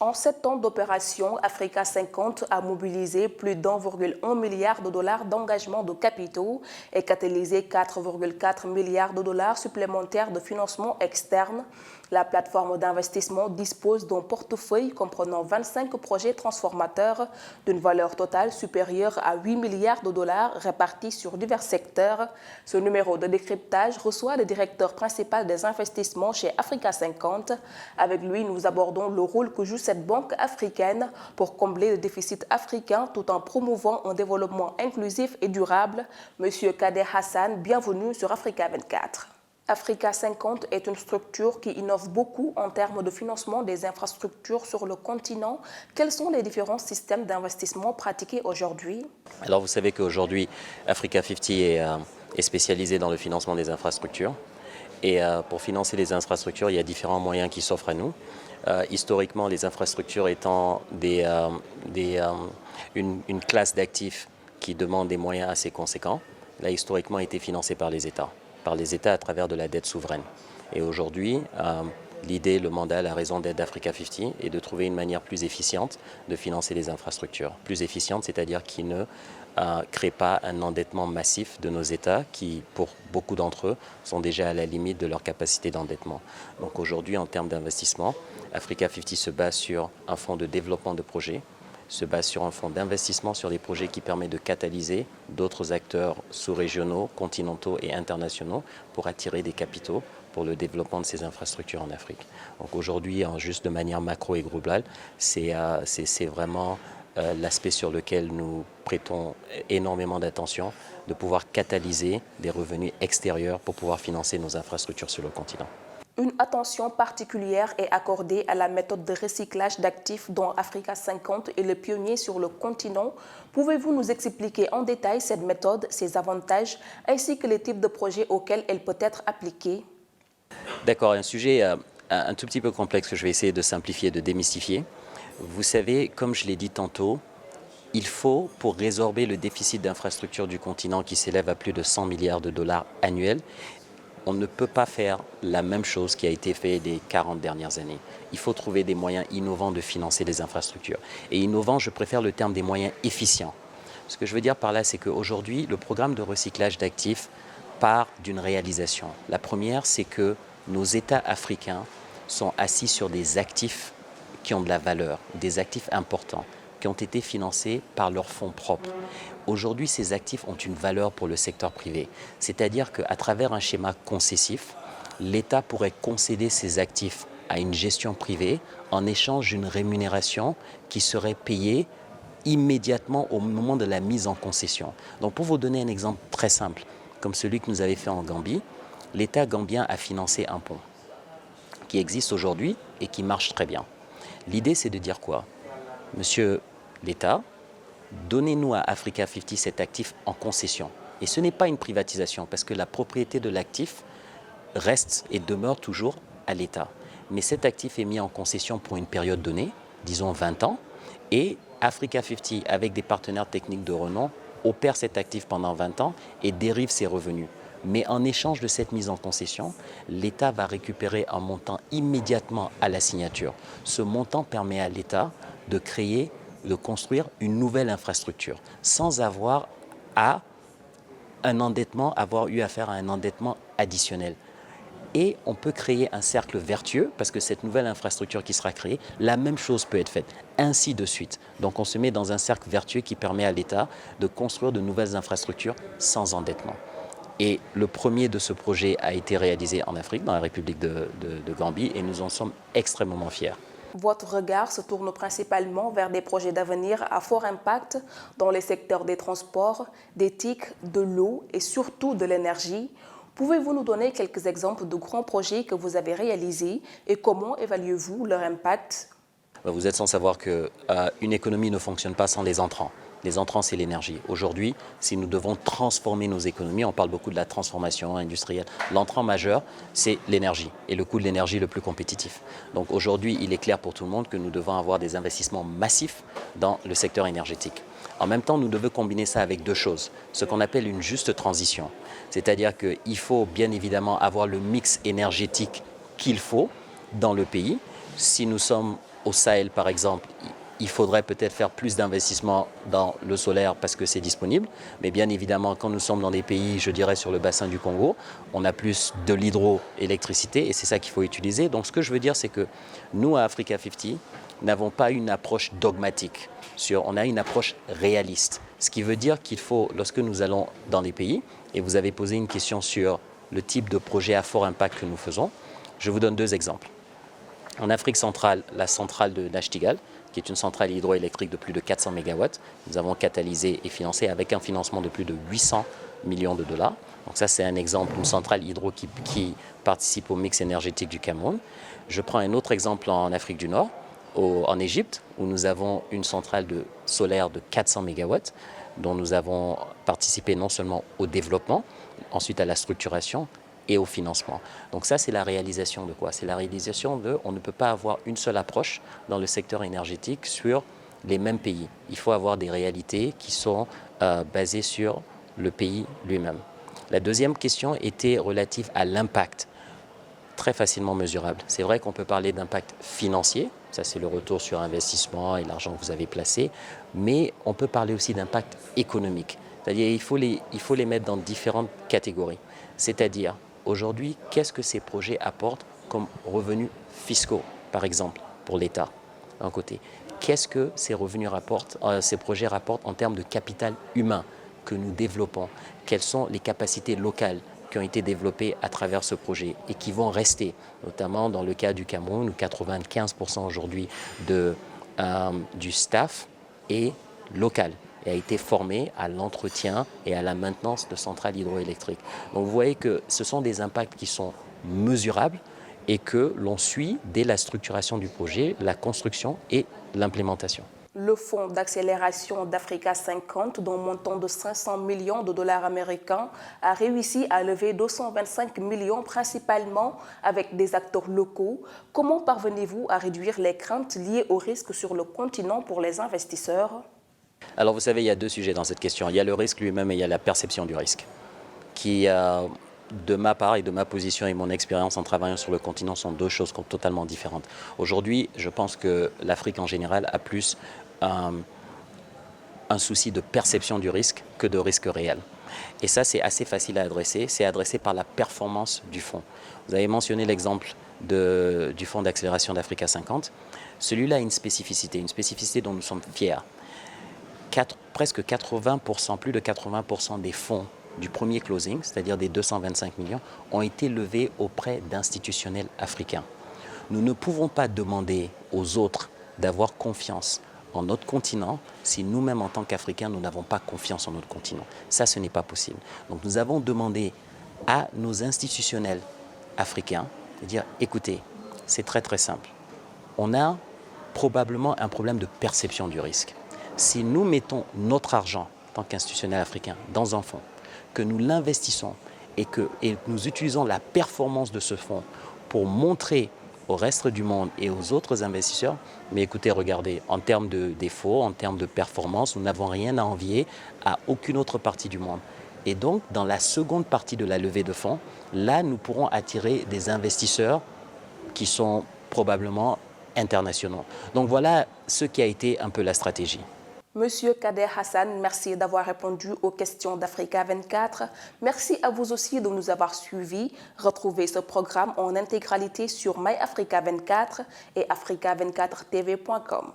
En 7 ans d'opération, Africa 50 a mobilisé plus d'1,1 milliard de dollars d'engagement de capitaux et catalysé 4,4 milliards de dollars supplémentaires de financement externe. La plateforme d'investissement dispose d'un portefeuille comprenant 25 projets transformateurs d'une valeur totale supérieure à 8 milliards de dollars répartis sur divers secteurs. Ce numéro de décryptage reçoit le directeur principal des investissements chez Africa 50. Avec lui, nous abordons le rôle que joue cette banque africaine pour combler le déficit africain tout en promouvant un développement inclusif et durable. Monsieur Kader Hassan, bienvenue sur Africa 24. Africa 50 est une structure qui innove beaucoup en termes de financement des infrastructures sur le continent. Quels sont les différents systèmes d'investissement pratiqués aujourd'hui? Alors vous savez qu'aujourd'hui, Africa 50 est spécialisé dans le financement des infrastructures. Et pour financer les infrastructures, il y a différents moyens qui s'offrent à nous. Historiquement, les infrastructures étant une classe d'actifs qui demande des moyens assez conséquents, là, historiquement, a été financé par les États à travers de la dette souveraine. Et aujourd'hui, l'idée, le mandat, la raison d'être d'Africa 50 est de trouver une manière plus efficiente de financer les infrastructures. Plus efficiente, c'est-à-dire qui ne crée pas un endettement massif de nos États qui, pour beaucoup d'entre eux, sont déjà à la limite de leur capacité d'endettement. Donc aujourd'hui, en termes d'investissement, Africa 50 se base sur un fonds de développement de projets, se base sur un fonds d'investissement sur des projets qui permettent de catalyser d'autres acteurs sous-régionaux, continentaux et internationaux pour attirer des capitaux pour le développement de ces infrastructures en Afrique. Donc aujourd'hui, juste de manière macro et globale, c'est vraiment l'aspect sur lequel nous prêtons énormément d'attention, de pouvoir catalyser des revenus extérieurs pour pouvoir financer nos infrastructures sur le continent. Une attention particulière est accordée à la méthode de recyclage d'actifs dont Africa 50 est le pionnier sur le continent. Pouvez-vous nous expliquer en détail cette méthode, ses avantages, ainsi que les types de projets auxquels elle peut être appliquée? D'accord, un sujet un tout petit peu complexe que je vais essayer de simplifier, de démystifier. Vous savez, comme je l'ai dit tantôt, il faut, pour résorber le déficit d'infrastructures du continent qui s'élève à plus de 100 milliards de dollars annuels, on ne peut pas faire la même chose qui a été fait les 40 dernières années. Il faut trouver des moyens innovants de financer les infrastructures. Et innovant, je préfère le terme des moyens efficients. Ce que je veux dire par là, c'est qu'aujourd'hui, le programme de recyclage d'actifs part d'une réalisation. La première, c'est que nos États africains sont assis sur des actifs qui ont de la valeur, des actifs importants, qui ont été financés par leurs fonds propres. Aujourd'hui, ces actifs ont une valeur pour le secteur privé. C'est-à-dire qu'à travers un schéma concessif, l'État pourrait concéder ces actifs à une gestion privée en échange d'une rémunération qui serait payée immédiatement au moment de la mise en concession. Donc pour vous donner un exemple très simple, comme celui que nous avons fait en Gambie, l'État gambien a financé un pont qui existe aujourd'hui et qui marche très bien. L'idée, c'est de dire quoi? Monsieur l'État, donnez-nous à Africa 50 cet actif en concession. Et ce n'est pas une privatisation parce que la propriété de l'actif reste et demeure toujours à l'État. Mais cet actif est mis en concession pour une période donnée, disons 20 ans, et Africa 50, avec des partenaires techniques de renom, opère cet actif pendant 20 ans et dérive ses revenus. Mais en échange de cette mise en concession, l'État va récupérer un montant immédiatement à la signature. Ce montant permet à l'État de construire une nouvelle infrastructure sans avoir eu affaire à un endettement additionnel. Et on peut créer un cercle vertueux parce que cette nouvelle infrastructure qui sera créée, la même chose peut être faite, ainsi de suite. Donc on se met dans un cercle vertueux qui permet à l'État de construire de nouvelles infrastructures sans endettement. Et le premier de ce projet a été réalisé en Afrique, dans la République de Gambie, et nous en sommes extrêmement fiers. Votre regard se tourne principalement vers des projets d'avenir à fort impact dans les secteurs des transports, des TIC, de l'eau et surtout de l'énergie. Pouvez-vous nous donner quelques exemples de grands projets que vous avez réalisés et comment évaluez-vous leur impact? Vous êtes sans savoir qu'une économie ne fonctionne pas sans les entrants. Les entrants, c'est l'énergie. Aujourd'hui, si nous devons transformer nos économies, on parle beaucoup de la transformation industrielle. L'entrant majeur, c'est l'énergie et le coût de l'énergie le plus compétitif. Donc aujourd'hui, il est clair pour tout le monde que nous devons avoir des investissements massifs dans le secteur énergétique. En même temps, nous devons combiner ça avec deux choses, ce qu'on appelle une juste transition. C'est-à-dire qu'il faut bien évidemment avoir le mix énergétique qu'il faut dans le pays. Si nous sommes au Sahel, par exemple, il faudrait peut-être faire plus d'investissements dans le solaire parce que c'est disponible. Mais bien évidemment, quand nous sommes dans des pays, je dirais sur le bassin du Congo, on a plus de l'hydroélectricité et c'est ça qu'il faut utiliser. Donc ce que je veux dire, c'est que nous, à Africa 50, n'avons pas une approche dogmatique. On a une approche réaliste. Ce qui veut dire qu'il faut, lorsque nous allons dans des pays, et vous avez posé une question sur le type de projet à fort impact que nous faisons, je vous donne 2 exemples. En Afrique centrale, la centrale de Nachtigal, qui est une centrale hydroélectrique de plus de 400 MW. Nous avons catalysé et financé avec un financement de plus de 800 millions de dollars. Donc ça, c'est un exemple, une centrale hydro qui participe au mix énergétique du Cameroun. Je prends un autre exemple en Afrique du Nord, en Égypte, où nous avons une centrale solaire de 400 MW, dont nous avons participé non seulement au développement, ensuite à la structuration, et au financement. Donc ça, c'est la réalisation de quoi? C'est la réalisation de, on ne peut pas avoir une seule approche dans le secteur énergétique sur les mêmes pays. Il faut avoir des réalités qui sont basées sur le pays lui-même. La deuxième question était relative à l'impact, très facilement mesurable. C'est vrai qu'on peut parler d'impact financier, ça c'est le retour sur investissement et l'argent que vous avez placé, mais on peut parler aussi d'impact économique. C'est-à-dire il faut les mettre dans différentes catégories. C'est-à-dire, aujourd'hui, qu'est-ce que ces projets apportent comme revenus fiscaux, par exemple, pour l'État, d'un côté? Qu'est-ce que ces projets rapportent en termes de capital humain que nous développons? Quelles sont les capacités locales qui ont été développées à travers ce projet et qui vont rester, notamment dans le cas du Cameroun, où 95% aujourd'hui du staff est local et a été formé à l'entretien et à la maintenance de centrales hydroélectriques. Donc vous voyez que ce sont des impacts qui sont mesurables et que l'on suit dès la structuration du projet, la construction et l'implémentation. Le fonds d'accélération d'Africa 50, d'un montant de 500 millions de dollars américains, a réussi à lever 225 millions principalement avec des acteurs locaux. Comment parvenez-vous à réduire les craintes liées aux risques sur le continent pour les investisseurs? Alors vous savez, il y a 2 sujets dans cette question. Il y a le risque lui-même et il y a la perception du risque, qui, de ma part et de ma position et mon expérience en travaillant sur le continent, sont 2 choses totalement différentes. Aujourd'hui, je pense que l'Afrique en général a plus un souci de perception du risque que de risque réel. Et ça, c'est assez facile à adresser. C'est adressé par la performance du fonds. Vous avez mentionné l'exemple du fonds d'accélération d'Africa 50. Celui-là a une spécificité dont nous sommes fiers. Presque 80%, plus de 80% des fonds du premier closing, c'est-à-dire des 225 millions, ont été levés auprès d'institutionnels africains. Nous ne pouvons pas demander aux autres d'avoir confiance en notre continent si nous-mêmes, en tant qu'Africains, nous n'avons pas confiance en notre continent. Ça, ce n'est pas possible. Donc nous avons demandé à nos institutionnels africains de dire, écoutez, c'est très très simple. On a probablement un problème de perception du risque. Si nous mettons notre argent, en tant qu'institutionnel africain, dans un fonds, que nous l'investissons et que nous utilisons la performance de ce fonds pour montrer au reste du monde et aux autres investisseurs, mais écoutez, regardez, en termes de défauts, en termes de performance, nous n'avons rien à envier à aucune autre partie du monde. Et donc, dans la seconde partie de la levée de fonds, là, nous pourrons attirer des investisseurs qui sont probablement internationaux. Donc voilà ce qui a été un peu la stratégie. Monsieur Kader Hassan, merci d'avoir répondu aux questions d'Africa 24. Merci à vous aussi de nous avoir suivis. Retrouvez ce programme en intégralité sur MyAfrica 24 et africa24tv.com.